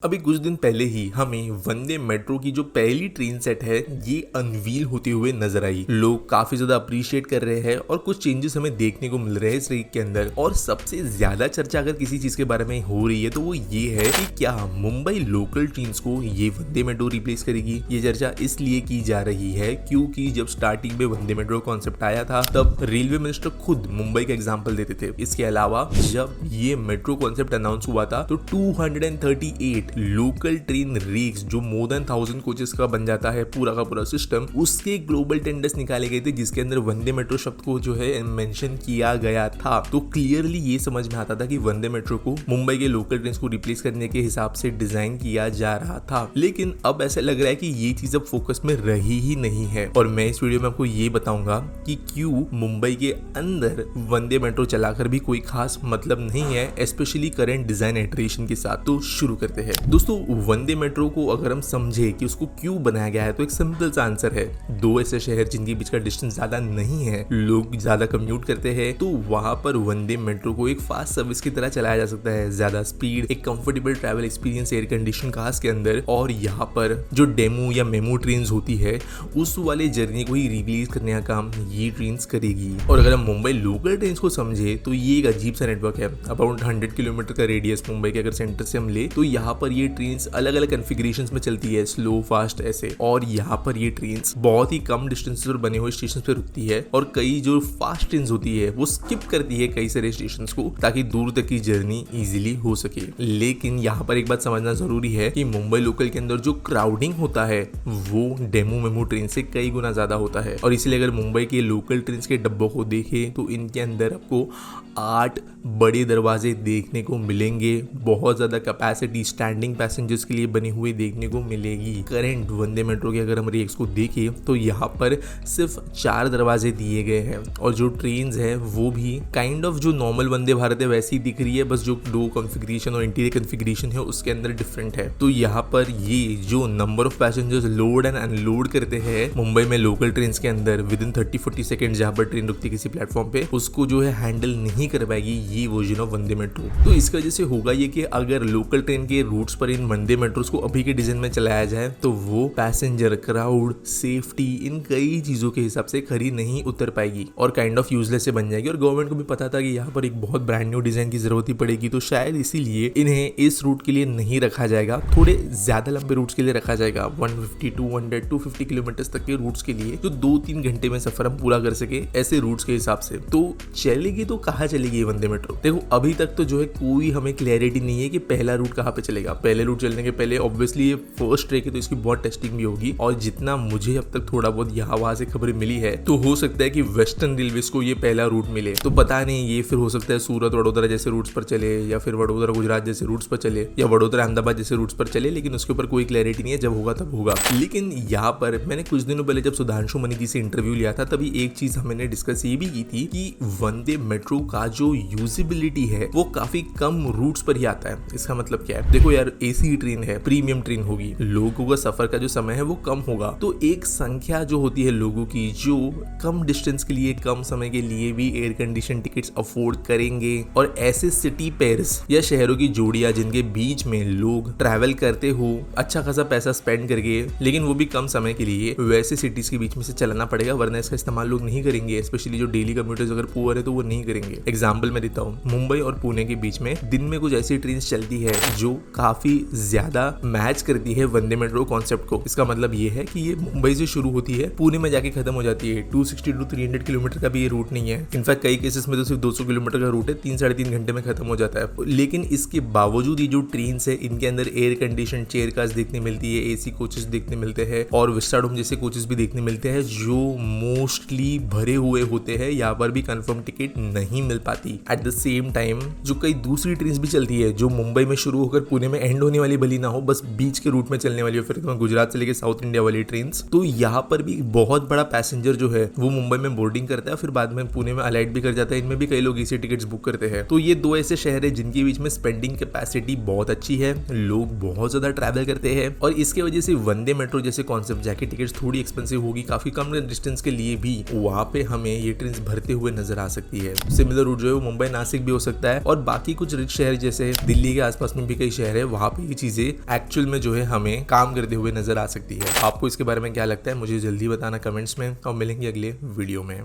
अभी कुछ दिन पहले ही हमें वंदे मेट्रो की जो पहली ट्रेन सेट है ये अनवील होते हुए नजर आई। लोग काफी ज्यादा अप्रिशिएट कर रहे हैं और कुछ चेंजेस हमें देखने को मिल रहे हैं इस ट्रेन के अंदर। और सबसे ज्यादा चर्चा अगर किसी चीज के बारे में हो रही है तो वो ये है कि क्या मुंबई लोकल ट्रेन को ये वंदे मेट्रो रिप्लेस करेगी। ये चर्चा इसलिए की जा रही है क्योंकि जब स्टार्टिंग में वंदे मेट्रो कॉन्सेप्ट आया था तब रेलवे मिनिस्टर खुद मुंबई का एग्जाम्पल देते थे। इसके अलावा जब ये मेट्रो कॉन्सेप्ट अनाउंस हुआ था तो 238 लोकल ट्रेन रेक्स जो मोर देन 1000 कोचेस का बन जाता है पूरा का पूरा सिस्टम, उसके ग्लोबल टेंडर्स निकाले गए थे जिसके अंदर वंदे मेट्रो शब्द को जो है मेंशन किया गया था। तो क्लियरली ये समझ में आता था कि वंदे मेट्रो को मुंबई के लोकल ट्रेन को रिप्लेस करने के हिसाब से डिजाइन किया जा रहा था। लेकिन अब ऐसा लग रहा है कि ये चीज अब फोकस में रही ही नहीं है। और मैं इस वीडियो में आपको ये बताऊंगा कि क्यों मुंबई के अंदर वंदे मेट्रो चलाकर भी कोई खास मतलब नहीं है, स्पेशली करंट डिजाइन इटरेशन के साथ। तो शुरू करते हैं दोस्तों। वंदे मेट्रो को अगर हम समझे कि उसको क्यों बनाया गया है तो एक सिंपल सा आंसर है। दो ऐसे शहर जिनके बीच का डिस्टेंस ज्यादा नहीं है, लोग ज्यादा कम्यूट करते हैं, तो वहां पर वंदे मेट्रो को एक फास्ट सर्विस की तरह चलाया जा सकता है। ज्यादा स्पीड, एक comfortable travel experience air condition cars के अंदर। और यहाँ पर जो डेमो या मेमो ट्रेन होती है उस वाले जर्नी को ही रिप्लेस करने का काम ये ट्रेन करेगी। और अगर हम मुंबई लोकल ट्रेन को समझे तो ये एक अजीब सा नेटवर्क है। अबाउट 100 किलोमीटर का रेडियस मुंबई के अगर सेंटर से हम ले तो यहाँ पर ये ट्रेन अलग अलग कॉन्फ़िगरेशंस में चलती है, स्लो फास्ट ऐसे। और यहाँ पर ये ट्रेन बहुत ही कम डिस्टेंस पर बने हुए स्टेशन पे रुकती है और कई जो फास्ट ट्रेन होती है वो स्किप करती है कई सारे स्टेशन को ताकि दूर तक की जर्नी इजीली हो सके। लेकिन यहाँ पर एक बात समझना जरूरी है कि मुंबई लोकल के अंदर जो क्राउडिंग होता है वो डेमो मेमो ट्रेन से कई गुना ज्यादा होता है। और इसलिए अगर मुंबई के लोकल ट्रेन के डब्बों को देखें तो इनके अंदर आपको 8 बड़े दरवाजे देखने को मिलेंगे। बहुत ज्यादा कैपेसिटी स्टैंडिंग पैसेंजर्स के लिए बनी हुई देखने को मिलेगी। करंट वंदे मेट्रो के अगर हम रेक्स को देखें तो यहाँ पर सिर्फ 4 दरवाजे दिए गए हैं। और जो ट्रेन है वो भी काइंड ऑफ जो नॉर्मल वंदे भारत है वैसी ही दिख रही है, बस जो डो कॉन्फ़िगरेशन और इंटीरियर कॉन्फ़िगरेशन है उसके अंदर डिफरेंट है। तो यहाँ पर ये जो number of passengers load and unload करते हैं मुंबई में लोकल ट्रेन के अंदर विद इन 30-40 सेकंड जहाँ पर ट्रेन रुकती है किसी प्लेटफॉर्म पे, उसको जो है हैंडल नहीं कर पाएगी ये वर्जन ऑफ वंदे मेट्रो। तो इसकी वजह से होगा ये कि अगर लोकल ट्रेन के रूट्स पर इन वंदे मेट्रोस को अभी के डिजाइन में चलाया जाए तो वो पैसेंजर, क्राउड, सेफ्टी, इन कई चीजों के हिसाब से खरी नहीं उतर पाएगी और काइंड ऑफ यूजलेस से बन जाएगी। और गवर्नमेंट को भी पता था कि यहाँ पर एक बहुत ब्रांड न्यू डिजाइन की जरूरत ही पड़ेगी, तो शायद इसीलिए इन्हें इस रूट के लिए नहीं रखा जाएगा, थोड़े ज्यादा लंबे रूट्स के लिए रखा जाएगा। 150, 200, 250 किलोमीटर तक के रूट्स के लिए जो 2-3 घंटे में सफर हम पूरा कर सके ऐसे रूट्स के हिसाब से। तो चलेगी तो कहाँ चलेगी वंदे मेट्रो? देखो अभी तक तो जो है कोई हमें क्लैरिटी नहीं है कि पहला रूट कहाँ पे चलेगा। पहले रूट चलने के पहले ऑब्वियसली ये फर्स्ट ट्रेक है तो इसकी बहुत टेस्टिंग भी होगी। और जितना मुझे अब तक थोड़ा बहुत यहाँ वहां से खबरें मिली है तो हो सकता है कि वेस्टर्न रेलवे को ये पहला रूट मिले। तो पता नहीं ये फिर हो सकता है सूरत वडोदरा जैसे रूट्स पर चले या फिर वडोदरा गुजरात जैसे रूट्स पर चले या वडोदरा अहमदाबाद जैसे रूट्स पर चले, लेकिन उसके ऊपर कोई क्लैरिटी नहीं है। जब होगा तब होगा। लेकिन यहाँ पर मैंने कुछ दिनों पहले जब सुधांशु मनी जी से इंटरव्यू लिया था तभी एक चीज हमने डिस्कस ये भी की थी कि वंदे मेट्रो का जो यूजिबिलिटी है वो काफी कम रूट्स पर ही आता है। इसका मतलब क्या है? देखो यार, एसी ट्रेन है, प्रीमियम ट्रेन होगी, लोगों का सफर का जो समय है वो कम होगा, तो एक संख्या जो होती है लोगों की जो कम डिस्टेंस के लिए कम समय के लिए भी एयर कंडीशन टिकट्स अफोर्ड करेंगे। और ऐसे सिटी पेयर्स या शहरों की जोड़ियां जिनके बीच में लोग ट्रैवल करते हो अच्छा खासा पैसा स्पेंड करके, लेकिन वो भी कम समय के लिए, वैसे सिटीज के बीच में से चलाना पड़ेगा, वरना इसका इस्तेमाल लोग नहीं करेंगे। स्पेशली जो डेली कम्यूटर्स अगर पुअर है तो वो नहीं करेंगे। एग्जाम्पल मैं देता हूँ, मुंबई और पुणे के बीच में दिन में कुछ ऐसी ट्रेन चलती है जो काफी ज्यादा मैच करती है वंदे मेट्रो कॉन्सेप्ट को। इसका मतलब ये है कि ये मुंबई से शुरू होती है, पुणे में जाके खत्म हो जाती है। 260 to 300 किलोमीटर का भी ये रूट नहीं है। इनफैक्ट कई केसेस में तो सिर्फ 200 किलोमीटर का रूट है, 3-3.5 घंटे में खत्म हो जाता है। लेकिन इसके बावजूद ये जो ट्रेन है इनके अंदर एयर कंडीशन चेयर कार्स देखने मिलती है, एसी कोचेस देखने मिलते हैं और विस्टाडोम जैसे कोचेस भी देखने मिलते हैं जो मोस्टली भरे हुए होते हैं। यहाँ पर भी कंफर्म टिकट नहीं मिल पाती। एट द सेम टाइम जो कई दूसरी ट्रेन भी चलती है जो मुंबई में शुरू होकर पुणे में एंड होने वाली भली ना हो, बस बीच के रूट में चलने वाली हो, फिर गुजरात से लेकर साउथ इंडिया वाली ट्रेन, तो यहाँ पर भी बहुत बड़ा पैसेंजर जो है वो मुंबई में बोर्डिंग करता है, फिर बाद में पुणे में अलाइट भी कर जाता है। इनमें भी कई लोग इसी टिकट्स बुक करते हैं। तो ये दो ऐसे शहर है जिनके बीच में स्पेंडिंग कैपेसिटी बहुत अच्छी है, लोग बहुत ज्यादा ट्रैवल करते हैं और इसके वजह से वंदे मेट्रो जैसे कॉन्सेप्ट जाके टिकट्स थोड़ी एक्सपेंसिव होगी, काफी कम डिस्टेंस के लिए भी वहां पे हमें ये ट्रेन भरते हुए नजर आ सकती है। सिमिलर रूट जो है मुंबई नासिक भी हो सकता है और बाकी कुछ रिच शहर जैसे दिल्ली के आसपास में भी कई शहर है वहाँ पे ये चीजें एक्चुअल में जो है हमें काम करते हुए नजर आ सकती है। आपको इसके बारे में क्या लगता है मुझे जल्दी बताना कमेंट्स में, और मिलेंगे अगले वीडियो में।